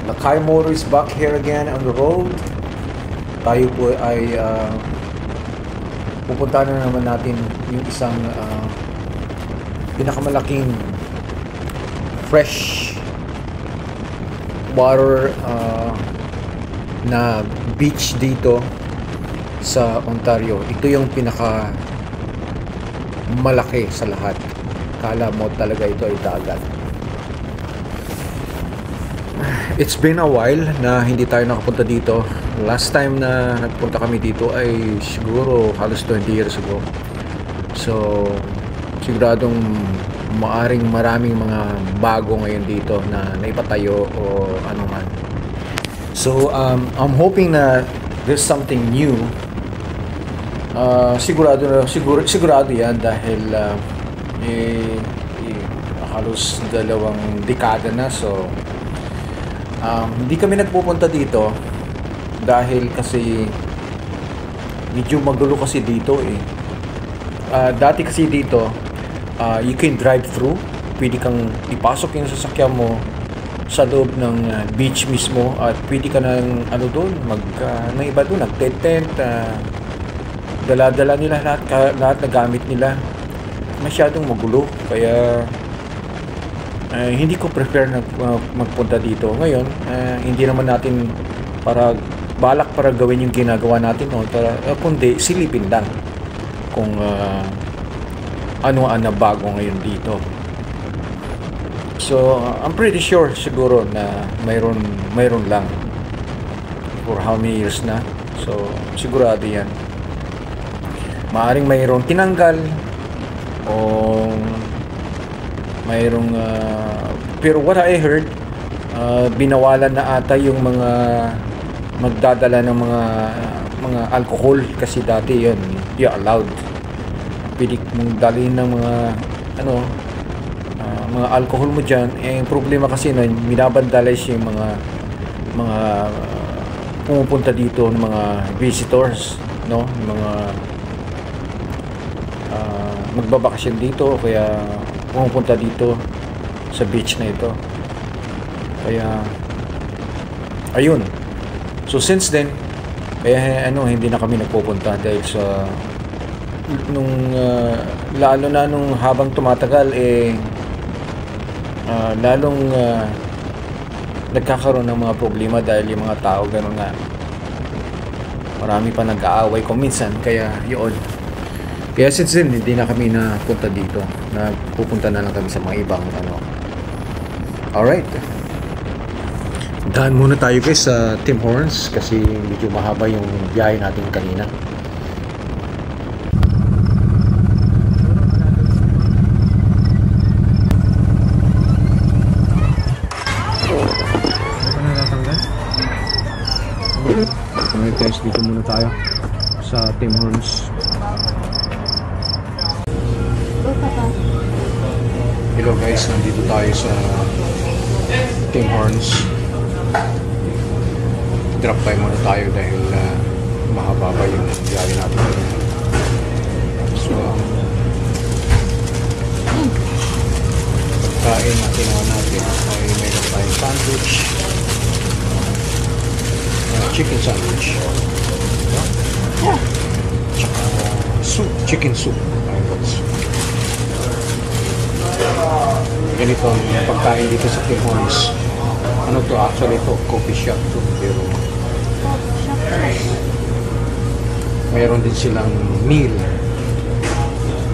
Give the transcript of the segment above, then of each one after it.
Lakay Motor is back here again on the road. Tayo po ay pupunta na naman natin yung isang pinakamalaking fresh water na beach dito sa Ontario. Ito yung pinaka malaki sa lahat. Kala mo talaga ito ay dagat. It's been a while na hindi tayo nakapunta dito. Last time na nagpunta kami dito ay siguro halos 20 years ago. So, siguradong maaring maraming mga bago ngayon dito na naipatayo o ano man. So, I'm hoping na there's something new. Sigurado yan dahil halos 2 dekada na. So, hindi kami nagpupunta dito dahil kasi medyo magulo kasi dito eh. Dati kasi dito you can drive through, pwede kang ipasok yung sasakyan mo sa loob ng beach mismo at pwede ka ng ano doon ng iba doon, nagte-tent, dala-dala nila lahat na gamit nila. Masyadong magulo kaya hindi ko prefer na magpunta dito ngayon. Hindi naman natin balak para gawin yung ginagawa natin noon, kundi silipin lang kung ano ang bago ngayon dito. So I'm pretty sure siguro na mayroon lang for how many years na. So sigurado yan. Maaring mayroong tinanggal o mayroong pero what I heard, binawalan na ata yung mga magdadala ng mga alcohol kasi dati yun allowed. Pwede mong dalhin ng mga alcohol mo dyan. Yung problema kasi nun, binabandalize yung mga pumupunta dito ng mga visitors, no? Mga magbabakasyon dito kaya pumupunta dito sa beach na ito. Kaya ayun. So since then kaya hindi na kami nagpupunta dahil sa lalo na nung habang tumatagal lalong nagkakaroon ng mga problema dahil yung mga tao gano'n nga, marami pa nag-aaway kung minsan. Kaya yun, kaya since then hindi na kami napunta dito, nagpupunta na lang kami sa mga ibang alright, daan muna tayo guys sa Tim Hortons kasi medyo mahaba yung biyahe natin kanina. Alright guys, dito muna tayo sa Tim Hortons. Hello guys, nandito tayo sa Tim Hortons. Drop by muna tayo dahil mahaba pa yung biyahe natin. So pagkain natin ay meron tayong sandwich, chicken sandwich, tsaka soup, chicken soup. Ganito ang pagkain dito sa Tim Hortons. Ano to, actually to coffee shop to, pero mayroon din silang meal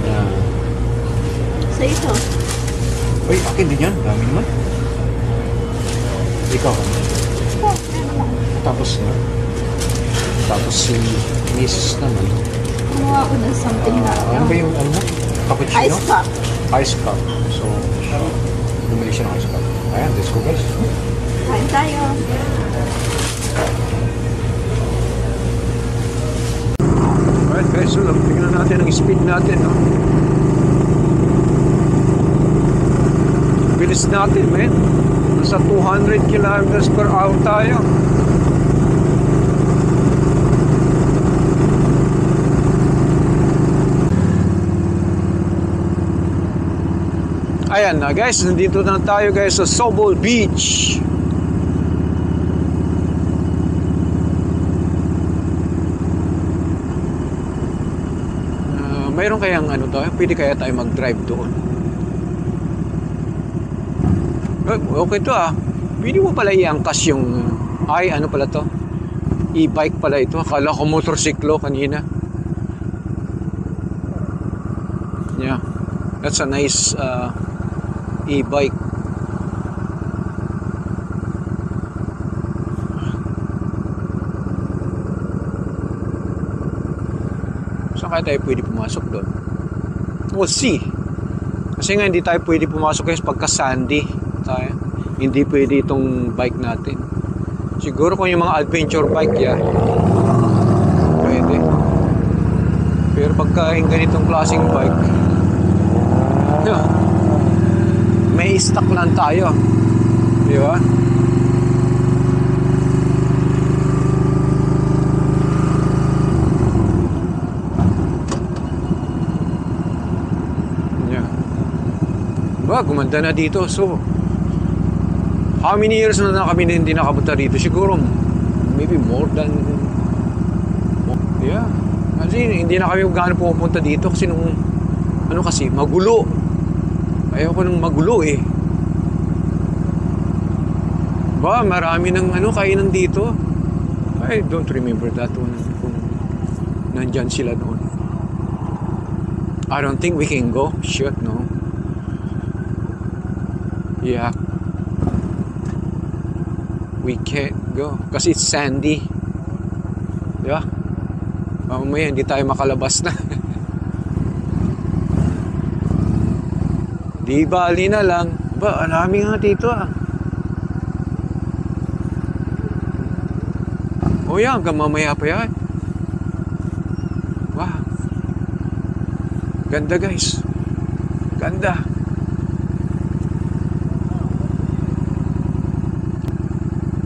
na sa ito. Uy, akin din yan, dami naman. Ikaw tapos si Mrs. naman Kumuha ako ng something na ano ba yung cappuccino? ice cup. Ice cup. So bumili siya ng ice cup. Ayan, let's go guys. Kain tayo. Alright guys, so tingnan natin ang speed natin, no? Bilis natin, man. Nasa 200 kilometers per hour tayo. Ayan na guys, nandito na tayo guys sa Sobol Beach. Mayroon kayang ano to? Pwede kaya tayo mag-drive doon? Okay to ah. Pwede mo pala iangkas yung... Ay, ano pala to? E-bike pala ito. Akala ko motorsiklo kanina. Yeah. That's a nice e-bike. Saan kaya tayo pwede pumasok doon? We'll see. Kasi nga hindi tayo pwede pumasok kasi pagka-sandy tayo. Hindi pwede itong bike natin. Siguro kung yung mga adventure bike yan, pwede. Pero pagka yung ganitong klaseng bike, yeah, may stock lang tayo. Di ba? Yeah. Ba, gumanda na dito. So, how many years na kami na hindi nakapunta dito? Siguro, maybe more than... Yeah. Kasi hindi na kami gaano pupunta dito kasi nung... Ano kasi, magulo. Ayoko nang magulo eh. Ba, marami ng kainan dito. I don't remember that one. Kung nandyan sila noon. I don't think we can go. Shit, no. Yeah. We can't go kasi it's sandy. Di ba? Mamaya hindi tayo makalabas na. Di bali na lang. Ba, marami nga dito ah. O yan, hanggang mamaya pa yan. Wow. Ganda guys. Ganda.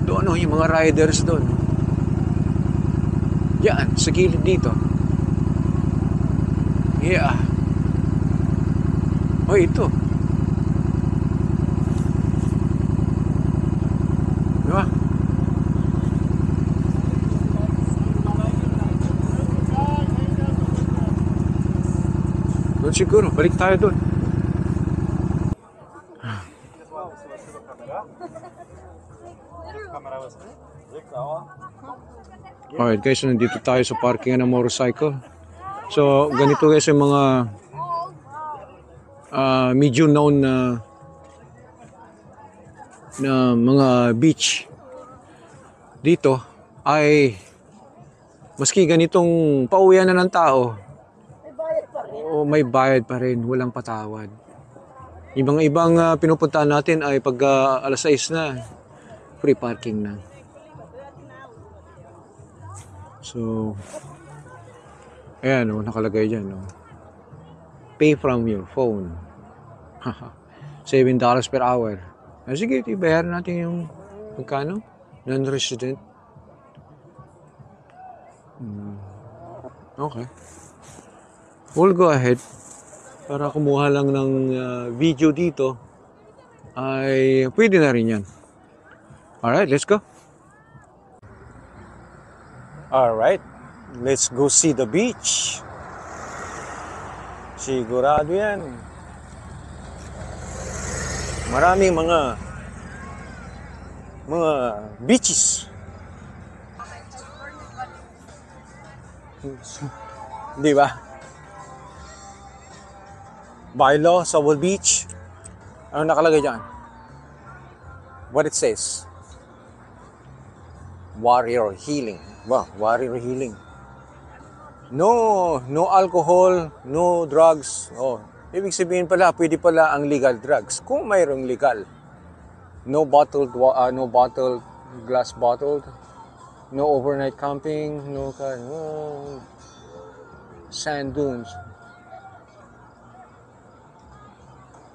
Doon oh, yung mga riders doon. Yan, sa gilid dito. Yeah. Oh, ito. Diba? Doon siguro, balik tayo doon. Alright guys, so nandito tayo sa parking ng motorcycle. So ganito guys yung mga medyo known na mga beach dito ay maski ganitong pauwian na ng tao, may bayad pa rin, walang patawad. Yung mga ibang pinupuntahan natin ay pag alas 6 na, free parking na. So, ayan o, nakalagay dyan o. Pay from your phone. $7 per hour. Sige, ibayaran natin yung magkano? Non-resident. Okay. We'll go ahead. Para kumuha lang ng video dito, ay pwede na rin yan. Alright, let's go. Alright, let's go see the beach. Sigurado yan. Maraming mga beaches. Di ba? By law, Sawal Beach. Ano nakalagay dyan? What it says? Warrior healing. Wow, warrior healing. No alcohol, no drugs. Oh, ibig sabihin pala, pwede pala ang legal drugs. Kung mayroong legal. No bottled glass bottled. No overnight camping, no sand dunes.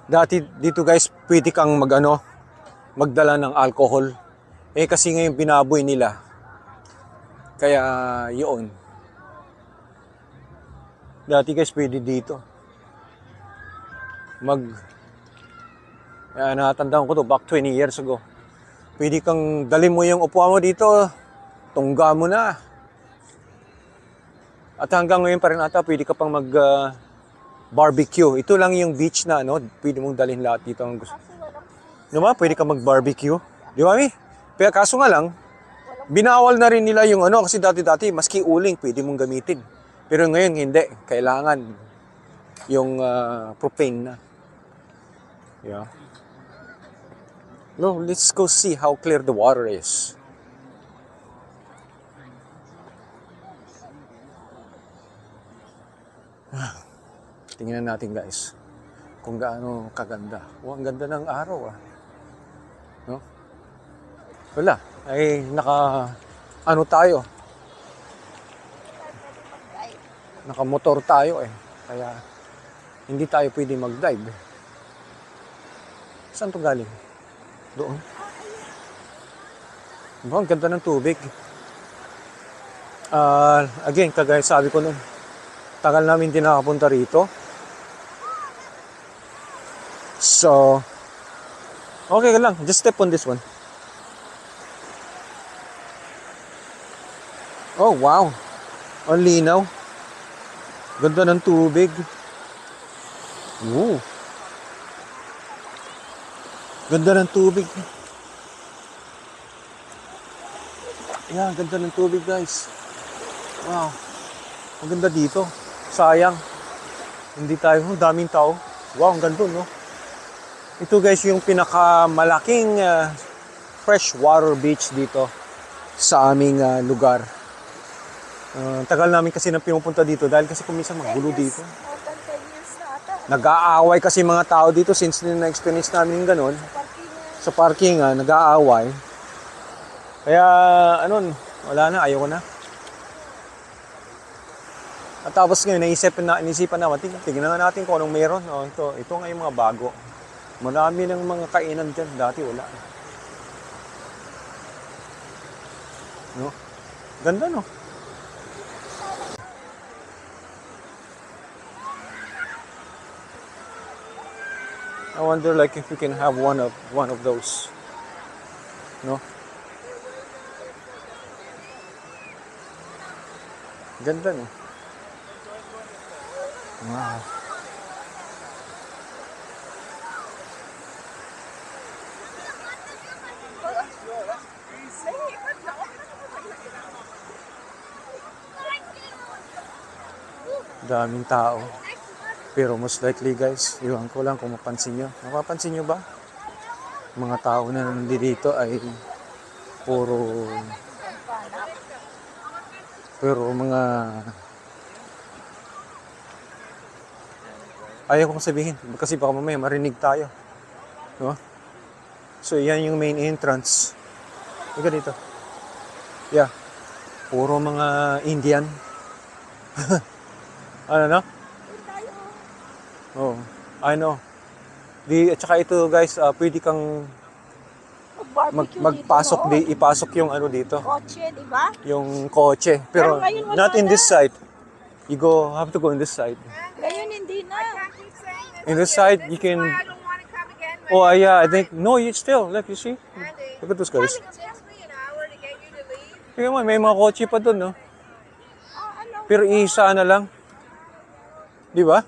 Dati dito guys, pwede kang magdala ng alcohol. Kasi ngayon binaboy nila. Kaya yun. Dati guys, pwede dito. Natandaan ko to, back 20 years ago. Pwede kang dalhin mo yung upuan mo dito, tungga mo na. At hanggang ngayon pa rin ata, pwede ka pang barbecue. Ito lang yung beach na ano, pwede mong dalhin lahat dito ang gusto. Diba? Pwede ka mag-barbecue. Di ba, Mi? Pero kaso nga lang, binawal na rin nila yung ano, kasi dati-dati, maski uling, pwede mong gamitin. Pero ngayon, hindi. Kailangan yung propane na. Yeah. No, let's go see how clear the water is. Tingnan natin guys kung gaano kaganda. Oh, ang ganda ng araw No? Wala. Ay ano tayo. Nakamotor tayo Kaya hindi tayo pwede mag-dive. Saan to galing? Doon. Ang ganda ng tubig. Again, kagaya sabi ko nun, tagal namin din nakapunta rito. So, okay lang. Just step on this one. Oh, wow. Ang linaw. Ganda ng tubig. Ooh. Ganda ng tubig. Yan, ganda ng tubig guys. Wow. Ang ganda dito. Sayang. Hindi tayo. Daming tao. Wow, ang ganda no. Ito guys yung pinakamalaking freshwater beach dito sa aming lugar. Tagal namin kasi na pinupunta dito dahil kasi kung minsan magulo dito. Nag-aaway kasi mga tao dito since na-experience namin yung ganun. Sa parking nag-aaway. Kaya wala na, ayaw ko na. At tapos ngayon, naisipan naman, tingnan nga natin kung anong meron. Ito nga yung mga bago. Marami ng mga kainan dyan. Dati wala. No? Ganda no? I wonder like if we can have one of those. No? Ganda no? Wow. Daming tao. Pero most likely guys, iwan ko lang kung mapansin nyo. Napapansin nyo ba? Mga tao na nandito ay puro mga ayaw kong sabihin kasi baka mamaya marinig tayo. No? So yan yung main entrance. Ika dito. Yeah. Puro mga Indian. Ano no? Oh, I know. At saka ito guys, pwede kang magpasok ipasok yung ano dito. Kotse, di ba? Yung kotse. Pero not in this side. You have to go in this side. Ngayon hindi na. In this side, you can... Oh, yeah, I think... No, you still. Look, you see? Look at those guys. Tingnan mo, may mga kotse pa dun, no? Pero isa na lang. Di ba?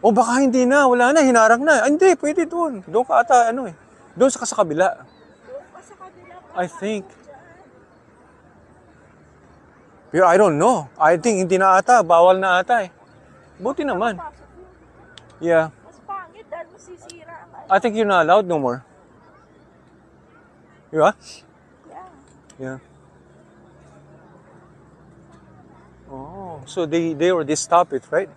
O baka hindi na, wala na, hinarang na. Hindi, pwede doon. Doon ka ata, Doon sa kabila. Doon pa sa kabila. I think. Pero I don't know. I think hindi na ata, bawal na ata Buti naman. Yeah. Mas pangit dahil masisira ang I think you're not allowed no more. You are? Yeah. Yeah. Oh, so they already stopped it, right?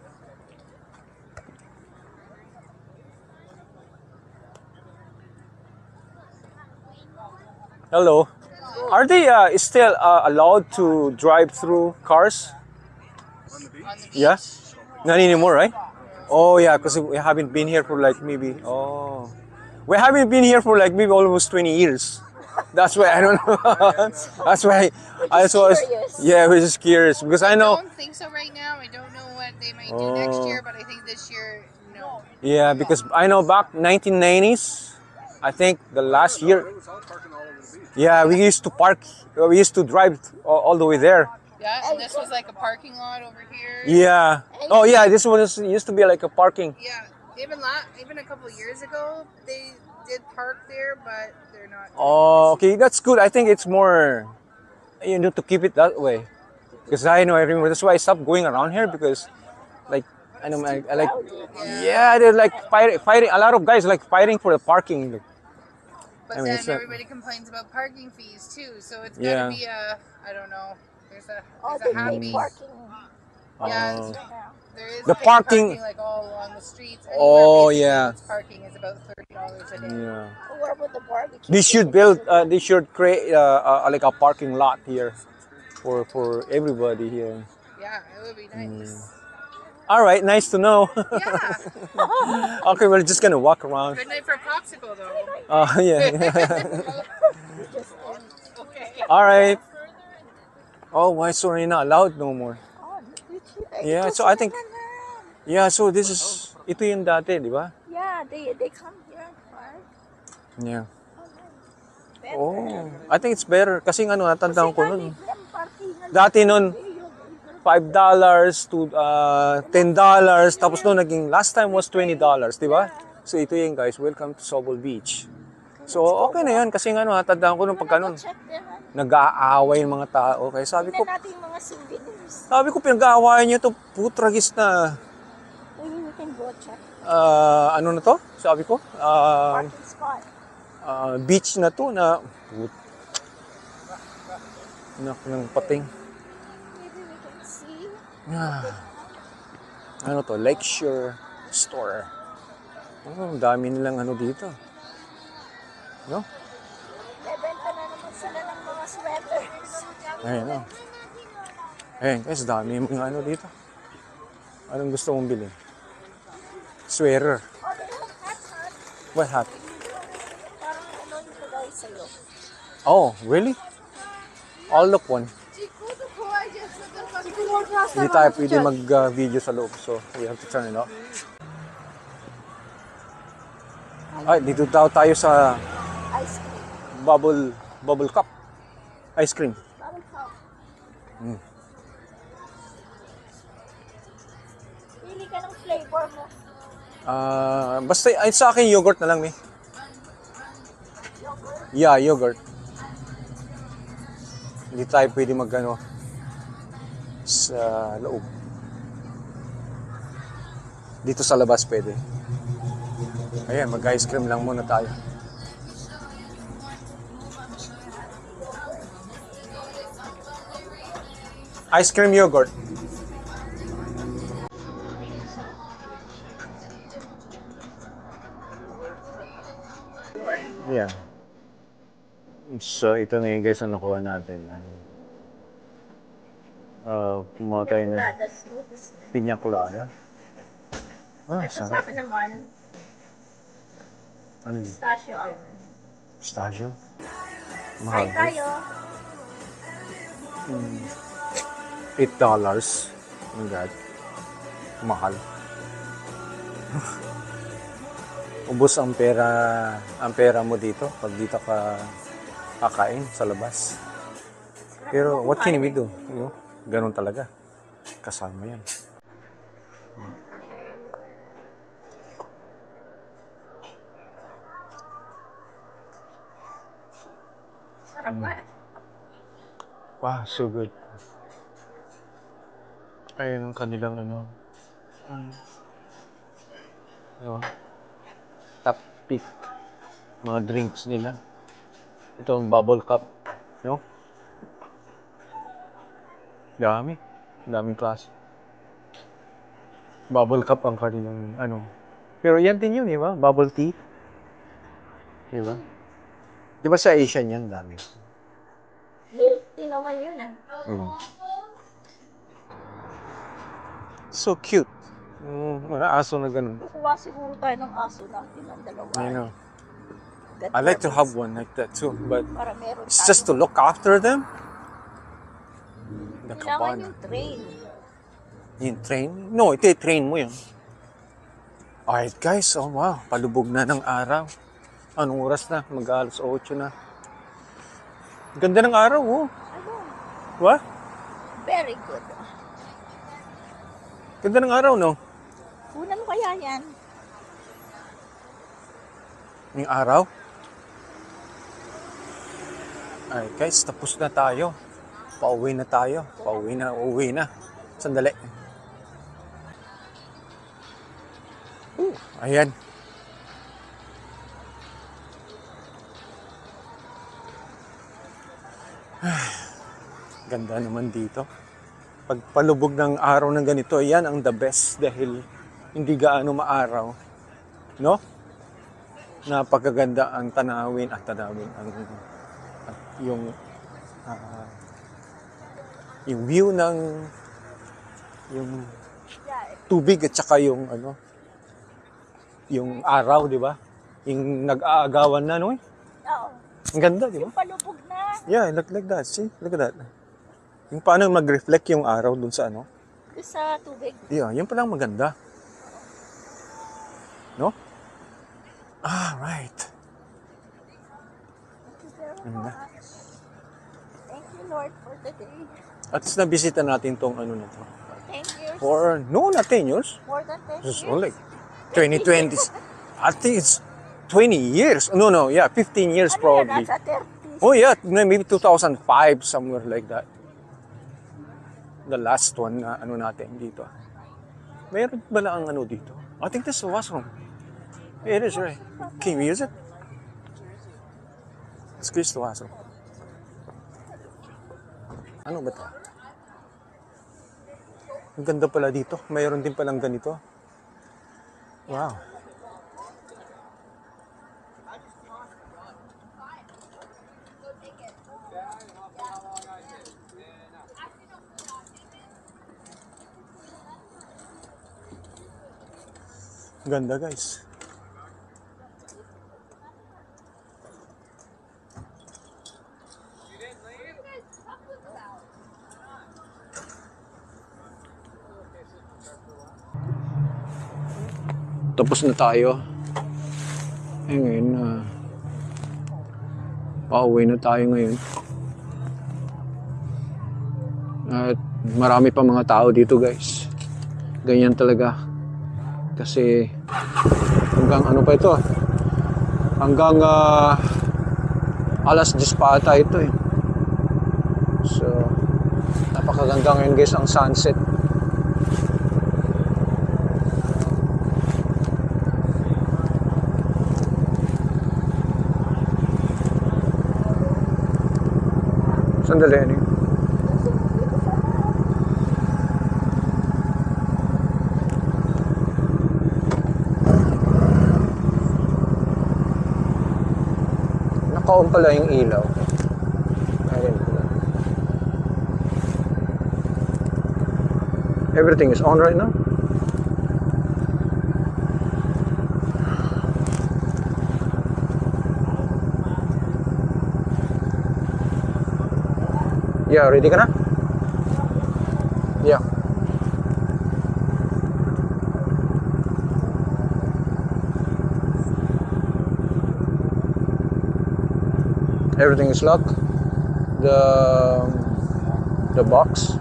Hello. Are they still allowed to drive through cars? On the beach? Yeah? Not anymore, right? Oh, yeah, because we haven't been here for like maybe... Oh. We haven't been here for like maybe almost 20 years. That's why I don't know. That's why I was... Yeah, we're just curious. Because I know... I don't think so right now. I don't know what they might do next year, but I think this year, no. Yeah, because I know back 1990s, I think the last year... Yeah, we used to drive all the way there. Yeah, and this was like a parking lot over here. Yeah. Oh yeah, this one used to be like a parking. Yeah, even a couple years ago, they did park there, but they're not. Oh, okay, that's good. I think it's more, you know, to keep it that way. Because I know, I remember, that's why I stopped going around here because, like, I know, I like, yeah, they're like fighting, a lot of guys like fighting for the parking. But I mean, then it's not- everybody complains about parking fees too, so it's Yeah. gotta be a, I don't know. There's a Oh, there's they a make happy. parking. Yeah, Oh. there is The paid parking- like all along the streets. Oh, Anywhere, basically, yeah. it's parking is about $30 a day. Yeah. What about the barbecue? They should build, they should create like a parking lot here for everybody here. Yeah, it would be nice. All right, nice to know. Yeah. Okay, we're just gonna walk around. Good night for popsicle though. Yeah. Okay. All right. Oh, why so you're not allowed no more? Oh, Yeah, so I think, yeah, so this is, ito yung dati, di ba? Yeah, they come here and park. Yeah. Better. Oh, I think it's better. Kasi ano, natandaan ko nun. Parkingan. Dati nun, $5 to $10. Tapos no, naging last time was $20, di ba? So ito yun guys, welcome to Sobol Beach. So okay na yan kasi nga ano, natandaan ko nung pagka nun, Check them. nag-aaway yung mga tao. Kaya sabi ko, Tingnan natin yung mga souvenirs. pinag-aawayan nyo to, putragis na, Maybe we can go check. ano na to? Sabi ko, Parking spot. beach na to na, nak ng pating. Maybe we can see. Ano to? Lakeshore Store. Oh, ang dami nilang ano dito. No? Bebenta na naman sila ng mga sweaters. Ayun, no? Ayun, guys, dami mga ano dito. Anong gusto mong bilhin? Sweater. Oh, they have hats, huh? What hat? Parang ano yung kulay sa'yo. Oh, really? I'll look one. Hindi tayo pwede mag-video sa loob, so we have to turn it off. Ay, dito daw tayo sa Ice cream. bubble cup. Ice cream. Bubble cup. Pili ka ng flavor mo. Basta ay, sa akin yogurt na lang, eh. Yeah, yogurt. Hindi tayo pwede mag-ano sa loob. Dito sa labas pwede. Ayan, mag-ice cream lang muna tayo. Ice cream yogurt. Yeah. So, ito na yung guys ang nakuha natin. Kumuha tayo ng piña colada. Sarap. Sabi naman, Ano yun? pistachio ang. Pistachio? Try Mahal. tayo. $8. Oh my God. Mahal. Ubus ang pera mo dito pag dito ka kakain sa labas. Pero what can we do? You know, ganun talaga. Kasama yan. Sarap ba? Wow, so good. Ayun ang kanilang ano. Ano? Top pick. Mga drinks nila. Ito ang bubble cup. No? Dami. Daming klase. Bubble cup ang kanilang ano. Pero yan din yun, di ba? Bubble tea. Di ba? Di ba sa Asian yan, dami. Milk tea naman yun ah. So cute. Mga aso na ganun. Kukuha siguro tayo ng aso natin ng dalawa. I know. That I like to purpose. have one like that too, but Para meron it's tayo. just to look after them. The Kailangan cabana. yung train. Yung train? No, ito yung train mo yun. Alright guys, oh wow, palubog na ng araw. Anong oras na? Mag-alas 8 na. Ganda ng araw, oh. Ano? What? Very good. Ganda ng araw, no? Kunan mo kaya yan? Yung araw. Ay, guys, tapos na tayo. Pauwi na tayo. Uuwi na. Sandali. Ayan. Ganda naman dito. Pagpalubog ng araw ng ganito, yan ang the best dahil hindi gaano maaraw. No? Napakaganda ang tanawin ang yung view ng yung tubig at saka yung yung araw, di ba? Yung nag-aagawan na, no? Oo. Ang ganda, di ba? Palubog na. Yeah, like that. See? Look at that. Yung paano mag-reflect yung araw dun sa Sa tubig. Yeah, yun palang maganda. No? Ah, right. Thank you very Ganda. much. Thank you, Lord, for today. At least nabisita natin tong na to. 10 years. Not 10 years. More than 10 It's years. only 2020. I think it's 20 years. No, yeah, 15 years probably. Nasa 30s. Oh yeah, maybe 2005, somewhere like that. The last one na natin dito. Mayroon ba na ang dito? I think this is the washroom. Yeah, it is, right. Can we use it? Let's use the washroom. Ano ba ito? Ang ganda pala dito. Mayroon din palang ganito. Wow. Ganda, guys. Tapos na tayo. Ngayon, pauwi na tayo ngayon. At marami pa mga tao dito, guys. Ganyan talaga. Kasi hanggang pa ito? Hanggang alas 10 pa ata ito eh. So, napakaganda ngayon, guys, ang sunset. Sandali, naka-on pala yung ilaw. Ayun pala. Everything is on right now? Yeah, ready ka na? Yeah. Everything is locked. The box.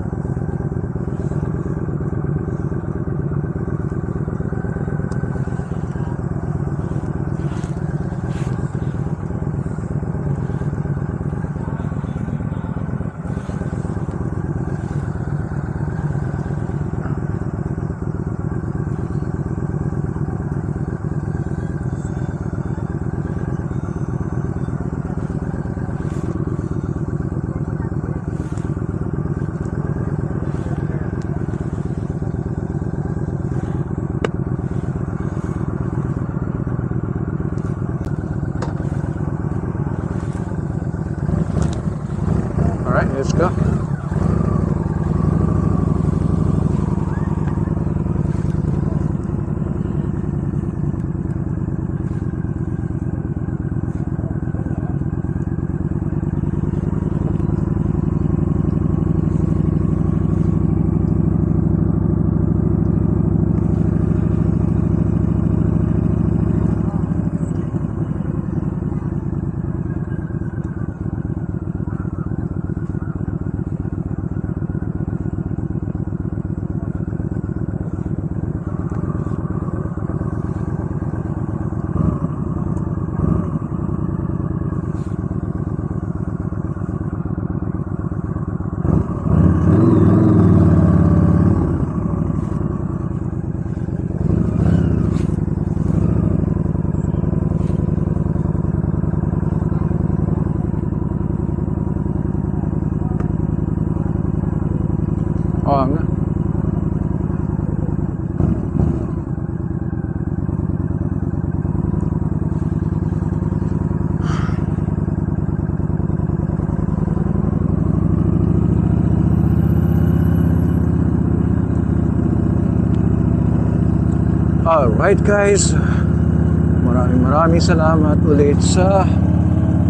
Alright, let's go. Oo nga. Alright guys, maraming salamat ulit sa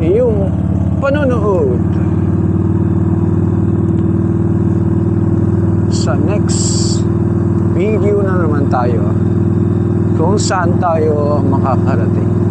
iyong panonood. Sa next video na naman tayo kung saan tayo makakarating.